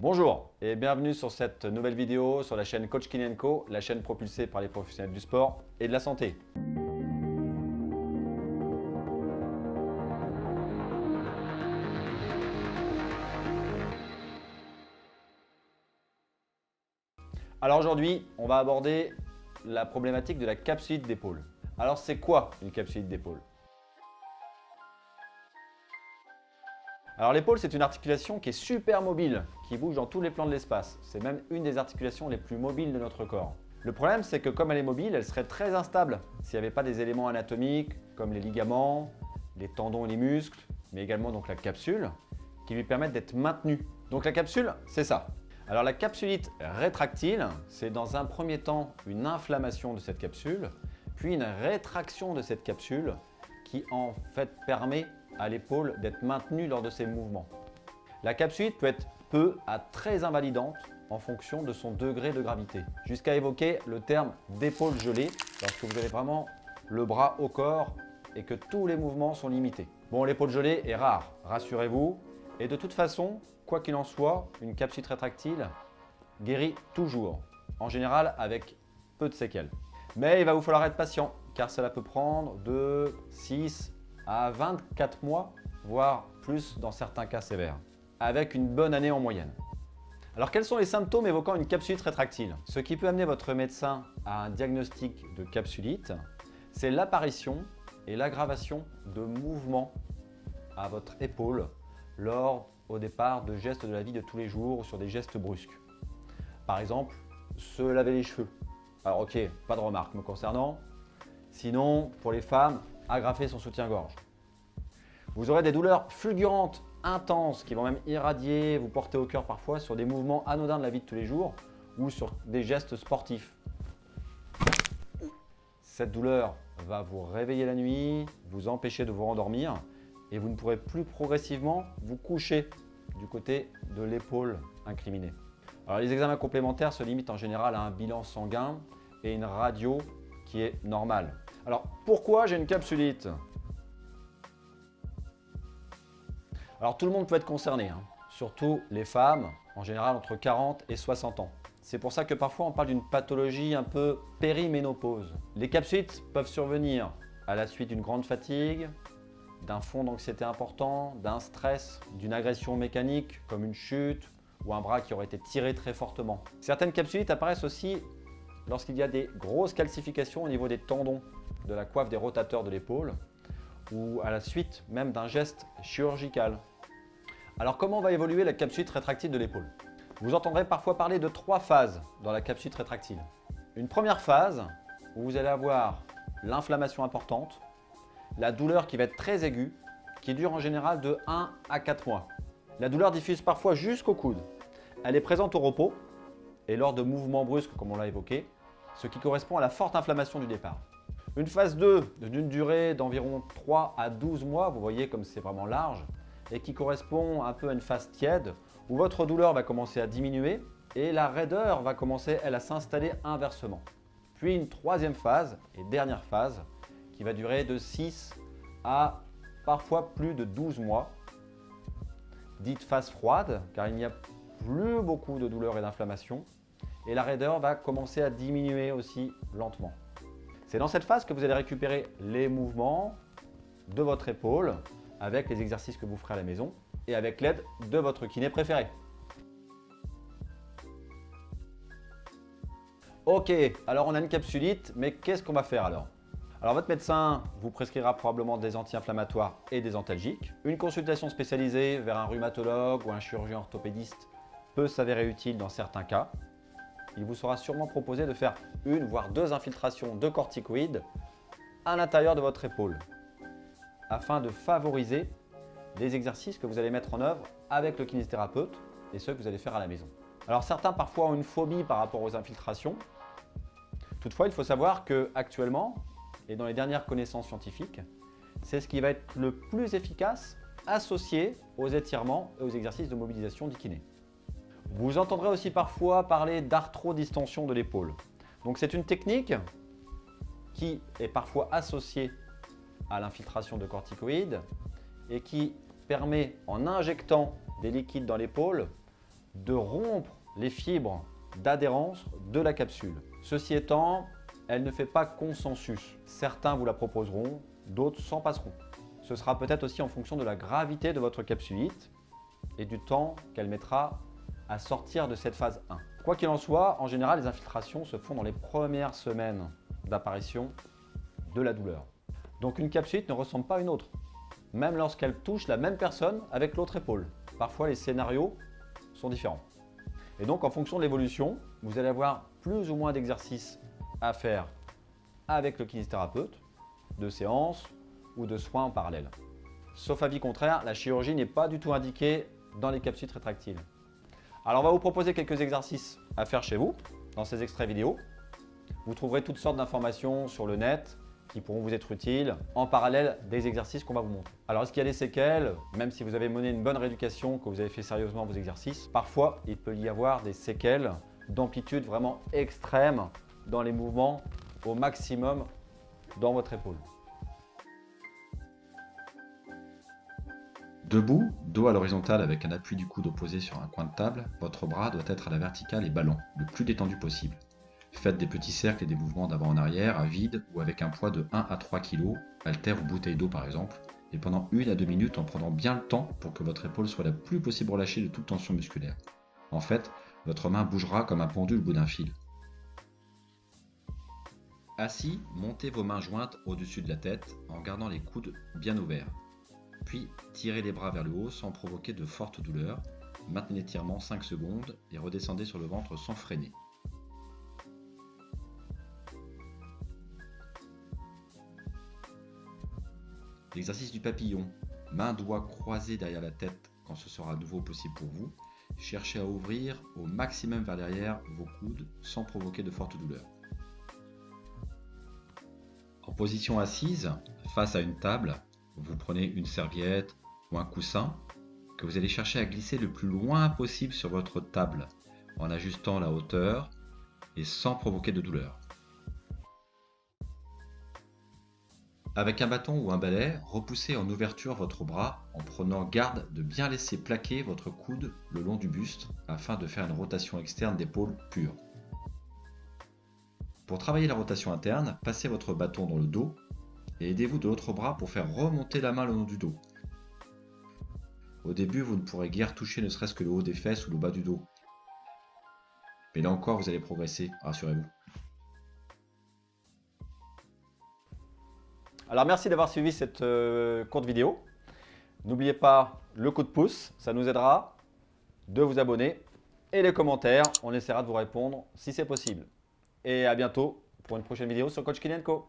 Bonjour et bienvenue sur cette nouvelle vidéo sur la chaîne Coach Kiné & Co, la chaîne propulsée par les professionnels du sport et de la santé. Alors aujourd'hui, on va aborder la problématique de la capsulite d'épaule. Alors c'est quoi une capsulite d'épaule? Alors l'épaule, c'est une articulation qui est super mobile, qui bouge dans tous les plans de l'espace. C'est même une des articulations les plus mobiles de notre corps. Le problème, c'est que comme elle est mobile, elle serait très instable s'il n'y avait pas des éléments anatomiques comme les ligaments, les tendons et les muscles, mais également donc la capsule, qui lui permettent d'être maintenue. Donc la capsule, c'est ça. Alors la capsulite rétractile, c'est dans un premier temps une inflammation de cette capsule, puis une rétraction de cette capsule qui en fait permet à l'épaule d'être maintenue lors de ses mouvements. La capsulite peut être peu à très invalidante en fonction de son degré de gravité, jusqu'à évoquer le terme d'épaule gelée lorsque vous avez vraiment le bras au corps et que tous les mouvements sont limités. Bon, l'épaule gelée est rare, rassurez-vous, et de toute façon, quoi qu'il en soit, une capsulite rétractile guérit toujours, en général avec peu de séquelles. Mais il va vous falloir être patient, car cela peut prendre de 6 à 24 mois, voire plus dans certains cas sévères, avec une bonne année en moyenne. Alors quels sont les symptômes évoquant une capsulite rétractile? Ce qui peut amener votre médecin à un diagnostic de capsulite, c'est l'apparition et l'aggravation de mouvements à votre épaule lors au départ de gestes de la vie de tous les jours ou sur des gestes brusques. Par exemple, se laver les cheveux. Alors ok, pas de remarques me concernant. Sinon, pour les femmes, agrafer son soutien-gorge. Vous aurez des douleurs fulgurantes, intenses, qui vont même irradier, vous porter au cœur parfois sur des mouvements anodins de la vie de tous les jours ou sur des gestes sportifs. Cette douleur va vous réveiller la nuit, vous empêcher de vous rendormir et vous ne pourrez plus progressivement vous coucher du côté de l'épaule incriminée. Alors les examens complémentaires se limitent en général à un bilan sanguin et une radio qui est normale. Alors pourquoi j'ai une capsulite? Alors tout le monde peut être concerné, surtout les femmes, en général entre 40 et 60 ans. C'est pour ça que parfois on parle d'une pathologie un peu périménopause. Les capsulites peuvent survenir à la suite d'une grande fatigue, d'un fond d'anxiété important, d'un stress, d'une agression mécanique comme une chute ou un bras qui aurait été tiré très fortement. Certaines capsulites apparaissent aussi lorsqu'il y a des grosses calcifications au niveau des tendons de la coiffe des rotateurs de l'épaule ou à la suite même d'un geste chirurgical. Alors comment va évoluer la capsulite rétractile de l'épaule? Vous entendrez parfois parler de 3 phases dans la capsulite rétractile. Une première phase où vous allez avoir l'inflammation importante, la douleur qui va être très aiguë, qui dure en général de 1 à 4 mois. La douleur diffuse parfois jusqu'au coude. Elle est présente au repos et lors de mouvements brusques comme on l'a évoqué, ce qui correspond à la forte inflammation du départ. Une phase 2 d'une durée d'environ 3 à 12 mois, vous voyez comme c'est vraiment large, et qui correspond un peu à une phase tiède où votre douleur va commencer à diminuer et la raideur va commencer elle à s'installer inversement. Puis une troisième phase et dernière phase qui va durer de 6 à parfois plus de 12 mois, dite phase froide car il n'y a plus beaucoup de douleur et d'inflammation et la raideur va commencer à diminuer aussi lentement. C'est dans cette phase que vous allez récupérer les mouvements de votre épaule avec les exercices que vous ferez à la maison et avec l'aide de votre kiné préféré. Ok, alors on a une capsulite, mais qu'est-ce qu'on va faire alors? Alors votre médecin vous prescrira probablement des anti-inflammatoires et des antalgiques. Une consultation spécialisée vers un rhumatologue ou un chirurgien orthopédiste peut s'avérer utile dans certains cas. Il vous sera sûrement proposé de faire 1 voire 2 infiltrations de corticoïdes à l'intérieur de votre épaule afin de favoriser les exercices que vous allez mettre en œuvre avec le kinésithérapeute et ceux que vous allez faire à la maison. Alors certains parfois ont une phobie par rapport aux infiltrations. Toutefois, il faut savoir qu'actuellement, et dans les dernières connaissances scientifiques, c'est ce qui va être le plus efficace associé aux étirements et aux exercices de mobilisation du kiné. Vous entendrez aussi parfois parler d'arthrodistension de l'épaule. Donc c'est une technique qui est parfois associée à l'infiltration de corticoïdes et qui permet, en injectant des liquides dans l'épaule, de rompre les fibres d'adhérence de la capsule. Ceci étant, elle ne fait pas consensus. Certains vous la proposeront, d'autres s'en passeront. Ce sera peut-être aussi en fonction de la gravité de votre capsulite et du temps qu'elle mettra à sortir de cette phase 1. Quoi qu'il en soit, en général, les infiltrations se font dans les premières semaines d'apparition de la douleur. Donc une capsulite ne ressemble pas à une autre, même lorsqu'elle touche la même personne avec l'autre épaule. Parfois, les scénarios sont différents. Et donc, en fonction de l'évolution, vous allez avoir plus ou moins d'exercices à faire avec le kinésithérapeute, de séances ou de soins en parallèle. Sauf avis contraire, la chirurgie n'est pas du tout indiquée dans les capsulites rétractiles. Alors, on va vous proposer quelques exercices à faire chez vous, dans ces extraits vidéo. Vous trouverez toutes sortes d'informations sur le net qui pourront vous être utiles en parallèle des exercices qu'on va vous montrer. Alors, est-ce qu'il y a des séquelles? Même si vous avez mené une bonne rééducation, que vous avez fait sérieusement vos exercices, parfois, il peut y avoir des séquelles d'amplitude vraiment extrême dans les mouvements au maximum dans votre épaule. Debout, dos à l'horizontale avec un appui du coude opposé sur un coin de table, votre bras doit être à la verticale et ballant, le plus détendu possible. Faites des petits cercles et des mouvements d'avant en arrière à vide ou avec un poids de 1 à 3 kg, haltère ou bouteille d'eau par exemple, et pendant 1 à 2 minutes en prenant bien le temps pour que votre épaule soit la plus possible relâchée de toute tension musculaire. En fait, votre main bougera comme un pendule au bout d'un fil. Assis, montez vos mains jointes au-dessus de la tête en gardant les coudes bien ouverts. Puis, tirez les bras vers le haut sans provoquer de fortes douleurs. Maintenez l'étirement 5 secondes et redescendez sur le ventre sans freiner. L'exercice du papillon. Mains, doigts croisés derrière la tête quand ce sera à nouveau possible pour vous. Cherchez à ouvrir au maximum vers l'arrière vos coudes sans provoquer de fortes douleurs. En position assise, face à une table, vous prenez une serviette ou un coussin que vous allez chercher à glisser le plus loin possible sur votre table en ajustant la hauteur et sans provoquer de douleur. Avec un bâton ou un balai, repoussez en ouverture votre bras en prenant garde de bien laisser plaquer votre coude le long du buste afin de faire une rotation externe d'épaule pure. Pour travailler la rotation interne, passez votre bâton dans le dos et aidez-vous de l'autre bras pour faire remonter la main le long du dos. Au début, vous ne pourrez guère toucher ne serait-ce que le haut des fesses ou le bas du dos. Mais là encore, vous allez progresser, rassurez-vous. Alors, merci d'avoir suivi cette courte vidéo. N'oubliez pas le coup de pouce, ça nous aidera, de vous abonner et les commentaires, on essaiera de vous répondre si c'est possible. Et à bientôt pour une prochaine vidéo sur Coach Kylian Co.